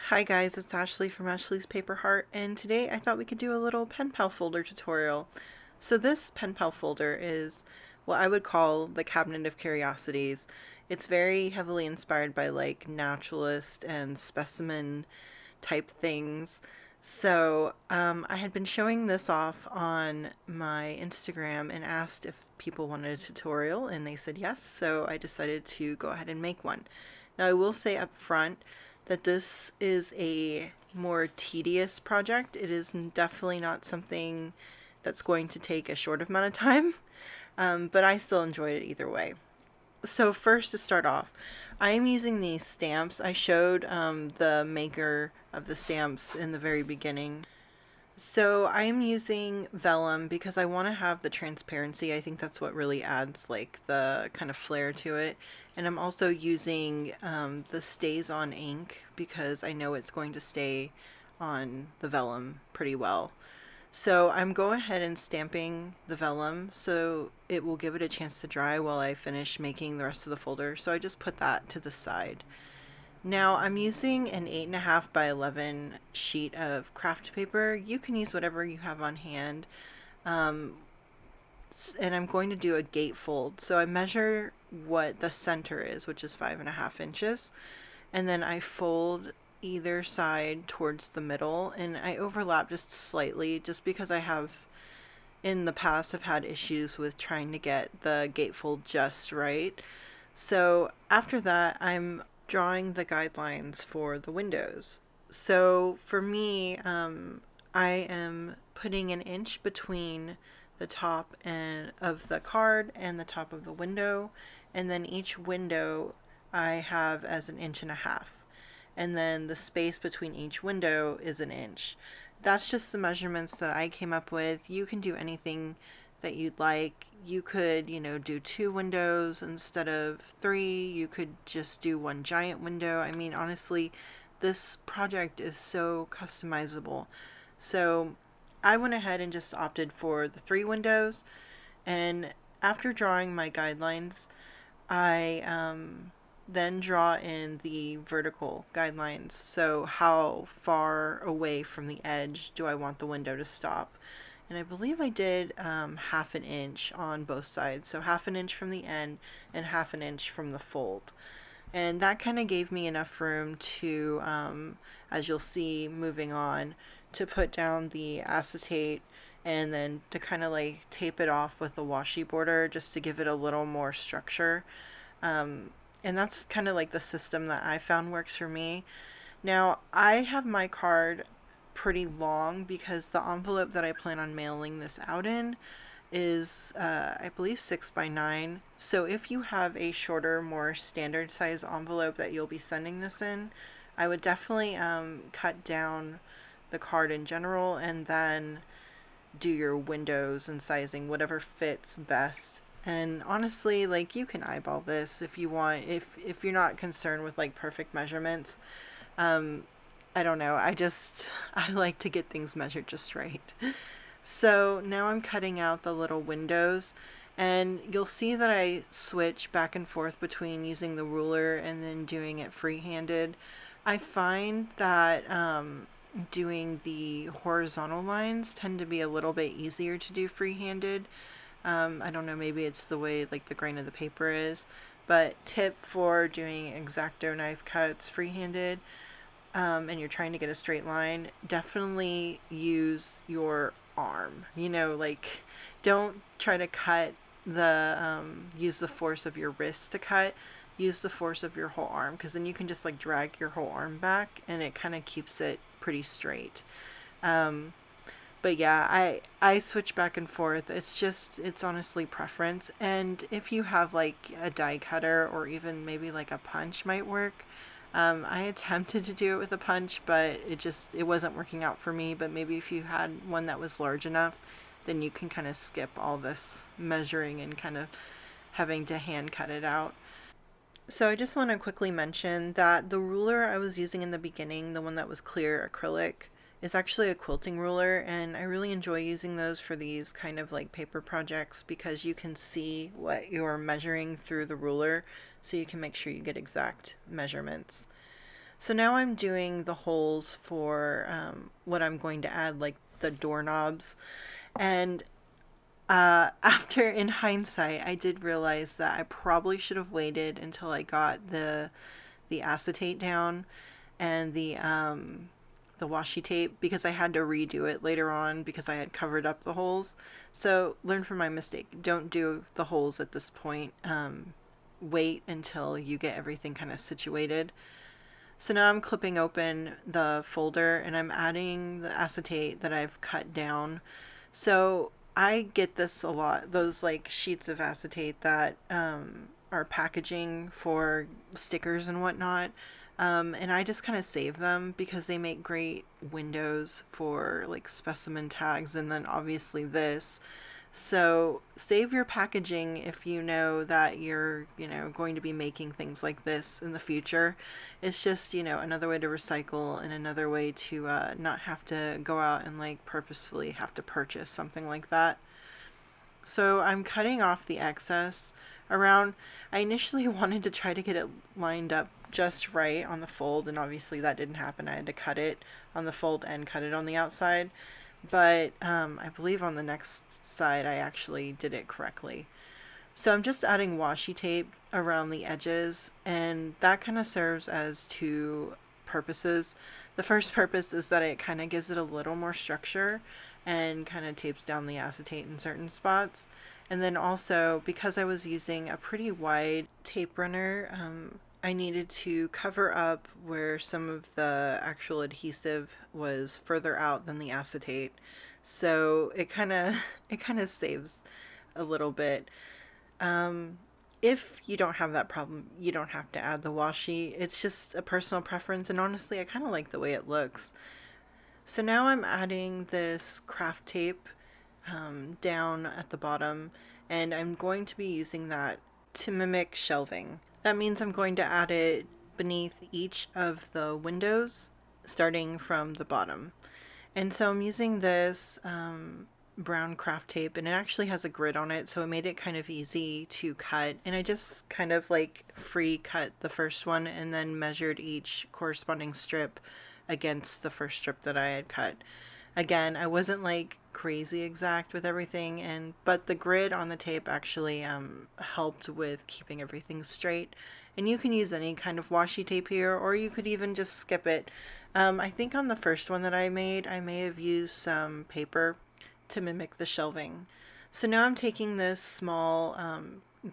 Hi guys, it's Ashley from Ashley's Paper Heart, and today I thought we could do a little pen pal folder tutorial. So this pen pal folder is what I would call the cabinet of curiosities. It's very heavily inspired by like naturalist and specimen type things. So I had been showing this off on my Instagram and asked if people wanted a tutorial, and they said yes, so I decided to go ahead and make one. Now I will say up front that this is a more tedious project. It is definitely not something that's going to take a short amount of time, but I still enjoyed it either way. So first, to start off, I am using these stamps. I showed the maker of the stamps in the very beginning. So I am using Vellum because I want to have the transparency. I think that's what really adds like the kind of flair to it. And I'm also using the Stays On ink because I know it's going to stay on the vellum pretty well. So I'm going ahead and stamping the vellum so it will give it a chance to dry while I finish making the rest of the folder. So I just put that to the side. Now I'm using an 8.5 by 11 sheet of craft paper. You can use whatever you have on hand. And I'm going to do a gatefold. So I measure what the center is, which is 5.5 inches. And then I fold either side towards the middle, and I overlap just slightly just because I have in the past have had issues with trying to get the gatefold just right. So after that, I'm drawing the guidelines for the windows. So for me, I am putting an inch between the top and of the card and the top of the window, and then each window I have as an inch and a half, and then the space between each window is an inch. That's just the measurements that I came up with. You can do anything that you'd like. You could, do 2 windows instead of 3. You could just do one giant window. I mean, honestly, this project is so customizable. So I went ahead and just opted for the 3 windows. And after drawing my guidelines, I then draw in the vertical guidelines. So how far away from the edge do I want the window to stop? And I believe I did half an inch on both sides. So half an inch from the end and half an inch from the fold. And that kind of gave me enough room to, as you'll see moving on, to put down the acetate and then to kind of like tape it off with the washi border just to give it a little more structure. And that's kind of like the system that I found works for me. Now, I have my card pretty long because the envelope that I plan on mailing this out in is, I believe, 6 by 9. So if you have a shorter, more standard size envelope that you'll be sending this in, I would definitely cut down the card in general and then do your windows and sizing, whatever fits best. And honestly, like, you can eyeball this if you want, if you're not concerned with like perfect measurements. I don't know, I like to get things measured just right. So now I'm cutting out the little windows, and you'll see that I switch back and forth between using the ruler and then doing it free-handed. I find that doing the horizontal lines tend to be a little bit easier to do free-handed. I don't know, maybe it's the way like the grain of the paper is, but tip for doing X-Acto knife cuts free-handed, and you're trying to get a straight line, definitely use your arm. Like, don't try to cut use the force of your wrist to cut. Use the force of your whole arm, because then you can just like drag your whole arm back and it kind of keeps it pretty straight. But yeah, I switch back and forth. It's honestly preference. And if you have like a die cutter or even maybe like a punch might work. I attempted to do it with a punch, but it wasn't working out for me. But maybe if you had one that was large enough, then you can kind of skip all this measuring and kind of having to hand cut it out. So I just want to quickly mention that the ruler I was using in the beginning, the one that was clear acrylic, is actually a quilting ruler, and I really enjoy using those for these kind of like paper projects because you can see what you're measuring through the ruler, so you can make sure you get exact measurements. So now I'm doing the holes for what I'm going to add, like the doorknobs. And after, in hindsight, I did realize that I probably should have waited until I got the acetate down and the washi tape, because I had to redo it later on because I had covered up the holes. So learn from my mistake. Don't do the holes at this point. Wait until you get everything kind of situated. So now I'm clipping open the folder and I'm adding the acetate that I've cut down. So I get this a lot, those like sheets of acetate that are packaging for stickers and whatnot. And I just kind of save them because they make great windows for like specimen tags, and then obviously this. So save your packaging if you know that you're, going to be making things like this in the future. It's just, another way to recycle and another way to not have to go out and like purposefully have to purchase something like that. So I'm cutting off the excess around. I initially wanted to try to get it lined up just right on the fold, and obviously that didn't happen. I had to cut it on the fold and cut it on the outside. But I believe on the next side I actually did it correctly. So I'm just adding washi tape around the edges, and that kind of serves as two purposes. The first purpose is that it kind of gives it a little more structure and kind of tapes down the acetate in certain spots. And then also, because I was using a pretty wide tape runner, I needed to cover up where some of the actual adhesive was further out than the acetate. So it kind of it kind of saves a little bit. If you don't have that problem, you don't have to add the washi. It's just a personal preference, and honestly, I kind of like the way it looks. So now I'm adding this craft tape down at the bottom, and I'm going to be using that to mimic shelving. That means I'm going to add it beneath each of the windows, starting from the bottom. And so I'm using this brown craft tape, and it actually has a grid on it, so it made it kind of easy to cut. And I just kind of like free cut the first one and then measured each corresponding strip against the first strip that I had cut. Again, I wasn't like crazy exact with everything, but the grid on the tape actually helped with keeping everything straight. And you can use any kind of washi tape here, or you could even just skip it. I think on the first one that I made, I may have used some paper to mimic the shelving. So now I'm taking this small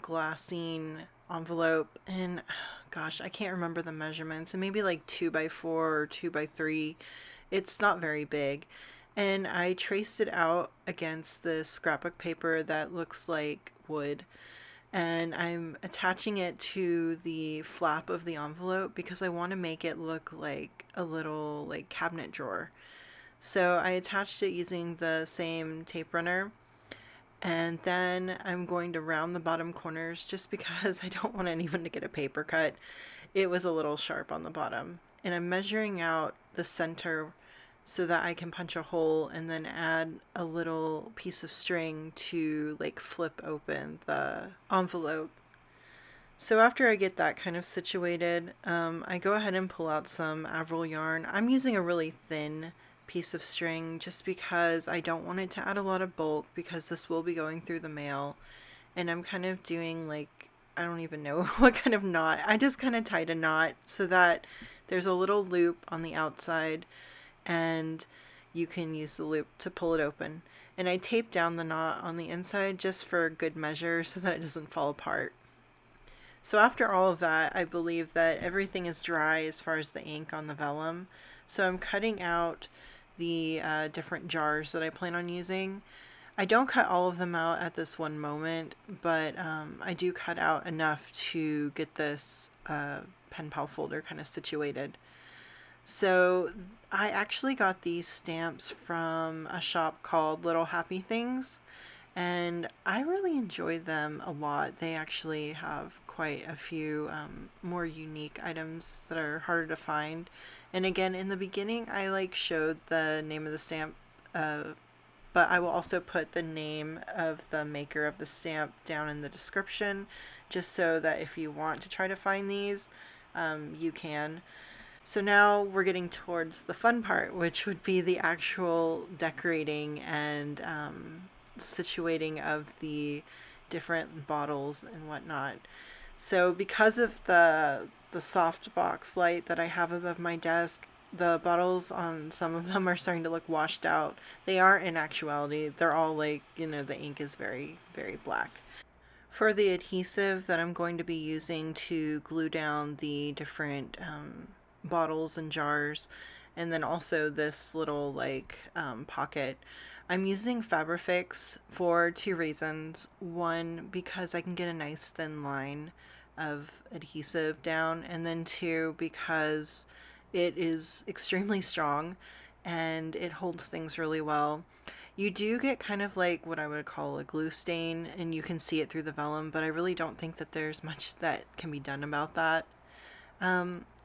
glassine envelope, and gosh, I can't remember the measurements. It may be like 2x4 or 2x3. It's not very big. And I traced it out against the scrapbook paper that looks like wood. And I'm attaching it to the flap of the envelope because I want to make it look like a little like cabinet drawer. So I attached it using the same tape runner, and then I'm going to round the bottom corners just because I don't want anyone to get a paper cut. It was a little sharp on the bottom. And I'm measuring out the center so that I can punch a hole and then add a little piece of string to like flip open the envelope. So after I get that kind of situated, I go ahead and pull out some Avril yarn. I'm using a really thin piece of string just because I don't want it to add a lot of bulk, because this will be going through the mail. And I'm kind of doing like, I don't even know what kind of knot. I just kind of tied a knot so that there's a little loop on the outside, and you can use the loop to pull it open. And I tape down the knot on the inside just for good measure so that it doesn't fall apart. So after all of that, I believe that everything is dry as far as the ink on the vellum. So I'm cutting out the different jars that I plan on using. I don't cut all of them out at this one moment, but I do cut out enough to get this pen pal folder kind of situated. So I actually got these stamps from a shop called Little Happy Things, and I really enjoyed them a lot. They actually have quite a few more unique items that are harder to find. And again, in the beginning, I like showed the name of the stamp, but I will also put the name of the maker of the stamp down in the description, just so that if you want to try to find these, you can. So now we're getting towards the fun part, which would be the actual decorating and situating of the different bottles and whatnot. So because of the soft box light that I have above my desk, the bottles on some of them are starting to look washed out. They are in actuality. They're all like, the ink is very, very black. For the adhesive that I'm going to be using to glue down the different bottles and jars, and then also this little pocket, I'm using Fabrifix for two reasons. One, because I can get a nice thin line of adhesive down, and then two, because it is extremely strong and it holds things really well. You do get kind of like what I would call a glue stain, and you can see it through the vellum, but I really don't think that there's much that can be done about that.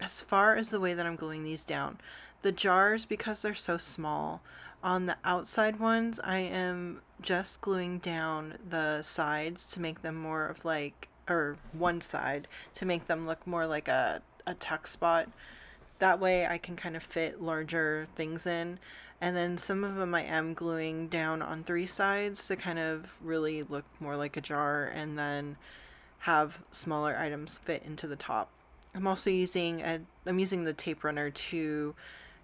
As far as the way that I'm gluing these down, the jars, because they're so small, on the outside ones, I am just gluing down the sides to make them more of like, or one side, to make them look more like a tuck spot. That way I can kind of fit larger things in. And then some of them I am gluing down on three sides to kind of really look more like a jar, and then have smaller items fit into the top. I'm also using the tape runner to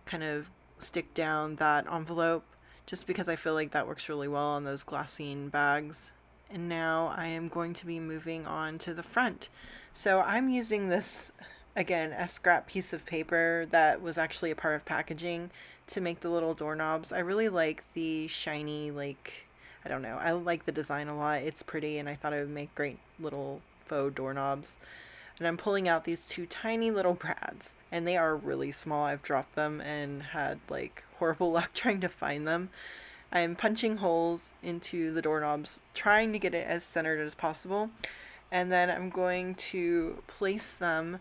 kind of stick down that envelope, just because I feel like that works really well on those glassine bags. And now I am going to be moving on to the front. So I'm using this, again, a scrap piece of paper that was actually a part of packaging to make the little doorknobs. I really like the shiny, I don't know, I like the design a lot. It's pretty, and I thought it would make great little faux doorknobs. And I'm pulling out these two tiny little brads, and they are really small. I've dropped them and had horrible luck trying to find them. I'm punching holes into the doorknobs, trying to get it as centered as possible, and then I'm going to place them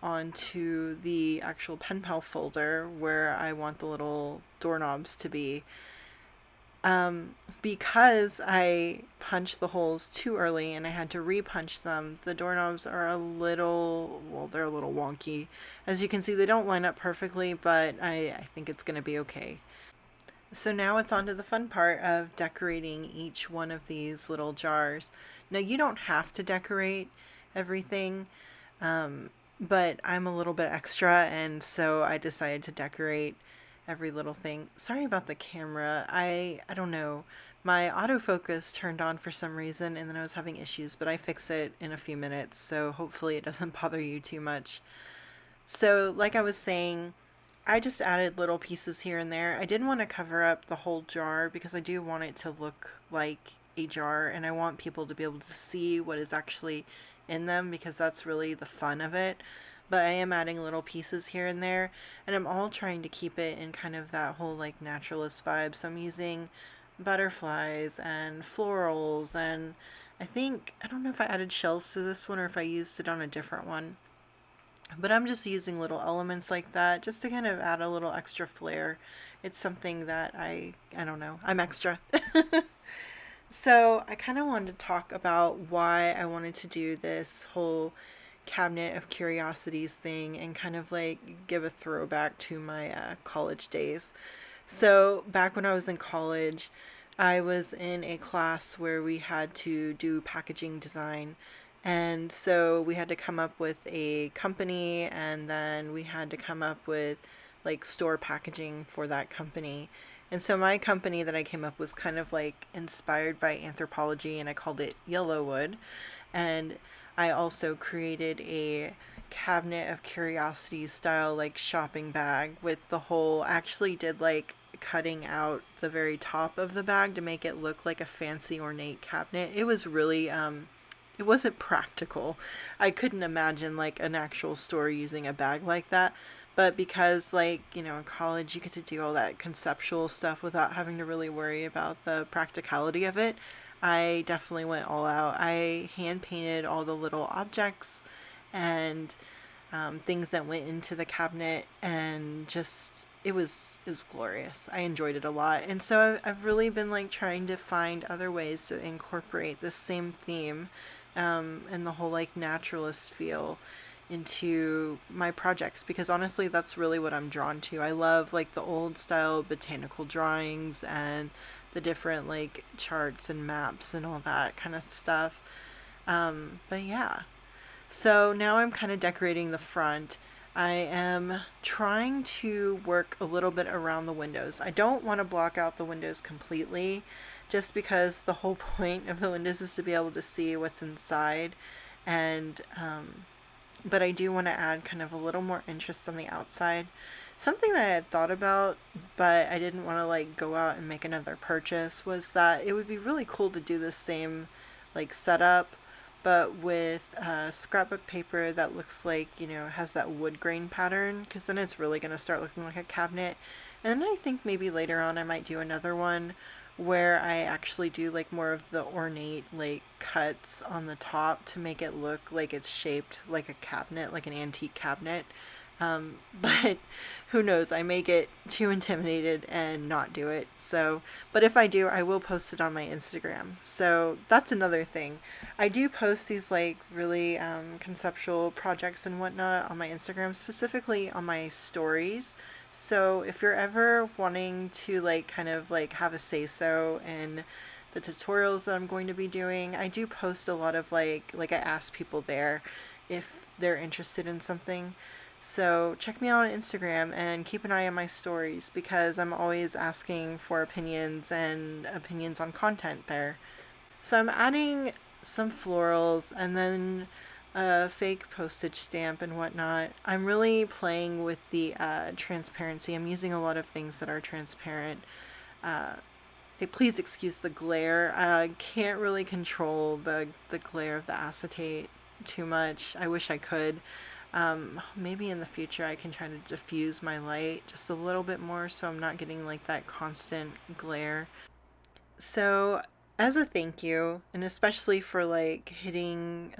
onto the actual pen pal folder where I want the little doorknobs to be. Because I punched the holes too early and I had to re-punch them, the doorknobs are they're a little wonky. As you can see, they don't line up perfectly, but I think it's going to be okay. So now it's on to the fun part of decorating each one of these little jars. Now, you don't have to decorate everything, but I'm a little bit extra, and so I decided to decorate every little thing. Sorry about the camera. I don't know. My autofocus turned on for some reason, and then I was having issues, but I fix it in a few minutes, so hopefully it doesn't bother you too much. So, like I was saying, I just added little pieces here and there. I didn't want to cover up the whole jar because I do want it to look like a jar, and I want people to be able to see what is actually in them, because that's really the fun of it. But I am adding little pieces here and there, and I'm all trying to keep it in kind of that whole naturalist vibe. So I'm using butterflies and florals, and I don't know if I added shells to this one or if I used it on a different one. But I'm just using little elements like that just to kind of add a little extra flair. It's something that I don't know, I'm extra. So I kind of wanted to talk about why I wanted to do this whole cabinet of curiosities thing and kind of give a throwback to my college days. So back when I was in college, I was in a class where we had to do packaging design. And so we had to come up with a company, and then we had to come up with store packaging for that company. And so my company that I came up with was kind of inspired by anthropology, and I called it Yellowwood. And I also created a cabinet of curiosities style shopping bag with the whole, actually did cutting out the very top of the bag to make it look like a fancy ornate cabinet. It was really it wasn't practical. I couldn't imagine an actual store using a bag like that. But because in college you get to do all that conceptual stuff without having to really worry about the practicality of it, I definitely went all out. I hand painted all the little objects and things that went into the cabinet, and just it was glorious. I enjoyed it a lot, and so I've really been trying to find other ways to incorporate this same theme and the whole naturalist feel into my projects, because honestly that's really what I'm drawn to. I love like the old style botanical drawings and the different like charts and maps and all that kind of stuff. But yeah, so now I'm kind of decorating the front. I am trying to work a little bit around the windows. I don't want to block out the windows completely, just because the whole point of the windows is to be able to see what's inside. And but I do want to add kind of a little more interest on the outside. Something that I had thought about, but I didn't want to like go out and make another purchase, was that it would be really cool to do the same like setup, but with scrapbook paper that looks like, you know, has that wood grain pattern, because then it's really going to start looking like a cabinet. And then I think maybe later on I might do another one where I actually do like more of the ornate like cuts on the top to make it look like it's shaped like a cabinet, like an antique cabinet. But who knows? I may get too intimidated and not do it. So, but if I do, I will post it on my Instagram. So that's another thing. I do post these like really conceptual projects and whatnot on my Instagram, specifically on my stories. So if you're ever wanting to like kind of like have a say so in the tutorials that I'm going to be doing, I do post a lot of like I ask people there if they're interested in something. So check me out on Instagram and keep an eye on my stories, because I'm always asking for opinions and opinions on content there. So I'm adding some florals and then a fake postage stamp and whatnot. I'm really playing with the transparency. I'm using a lot of things that are transparent. Please excuse the glare. I can't really control the glare of the acetate too much. I wish I could. Maybe in the future I can try to diffuse my light just a little bit more so I'm not getting like that constant glare. So as a thank you, and especially for like hitting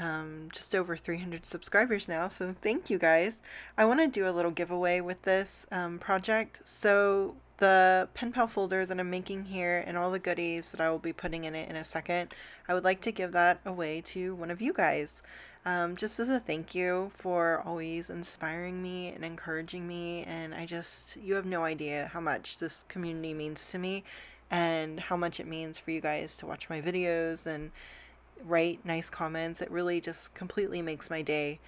just over 300 subscribers now, so thank you guys, I want to do a little giveaway with this project. So the pen pal folder that I'm making here and all the goodies that I will be putting in it in a second, I would like to give that away to one of you guys. Just as a thank you for always inspiring me and encouraging me, and you have no idea how much this community means to me and how much it means for you guys to watch my videos and write nice comments. It really just completely makes my day.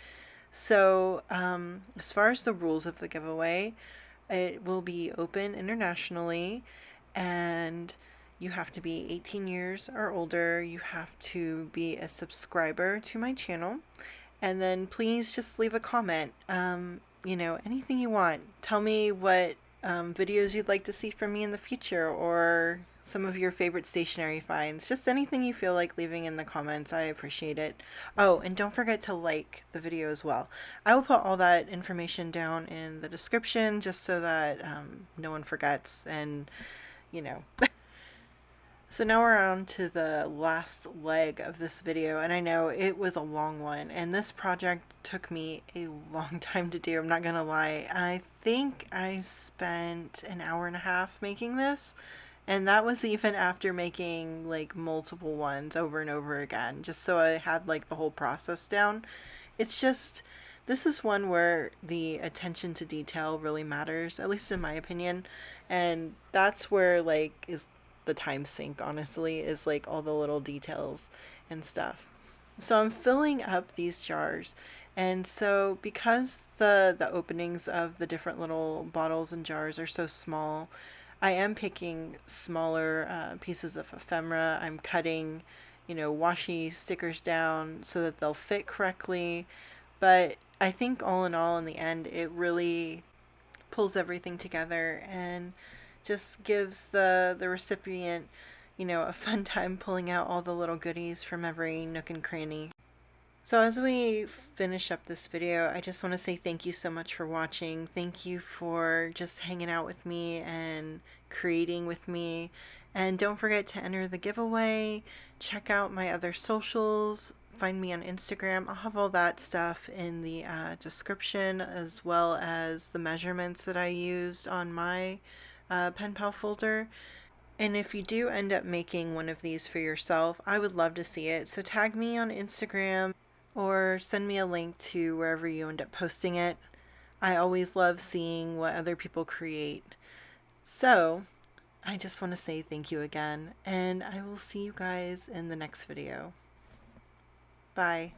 So as far as the rules of the giveaway, it will be open internationally, and you have to be 18 years or older. You have to be a subscriber to my channel. And then please just leave a comment. You know, anything you want. Tell me what videos you'd like to see from me in the future, or some of your favorite stationery finds. Just anything you feel like leaving in the comments. I appreciate it. Oh, and don't forget to like the video as well. I will put all that information down in the description just so that no one forgets, and you know. So now we're on to the last leg of this video, and I know it was a long one, and this project took me a long time to do, I'm not gonna lie. I think I spent an hour and a half making this, and that was even after making like multiple ones over and over again, just so I had like the whole process down. It's just, this is one where the attention to detail really matters, at least in my opinion, and that's where like is the time sink, honestly, is like all the little details and stuff. So I'm filling up these jars, and so because the openings of the different little bottles and jars are so small, I am picking smaller pieces of ephemera. I'm cutting, you know, washi stickers down so that they'll fit correctly. But I think all in all, in the end, it really pulls everything together and just gives the recipient, you know, a fun time pulling out all the little goodies from every nook and cranny. So as we finish up this video, I just want to say thank you so much for watching. Thank you for just hanging out with me and creating with me. And don't forget to enter the giveaway. Check out my other socials. Find me on Instagram. I'll have all that stuff in the description, as well as the measurements that I used on my pen pal folder. And if you do end up making one of these for yourself, I would love to see it. So tag me on Instagram or send me a link to wherever you end up posting it. I always love seeing what other people create. So, I just want to say thank you again, and I will see you guys in the next video. Bye.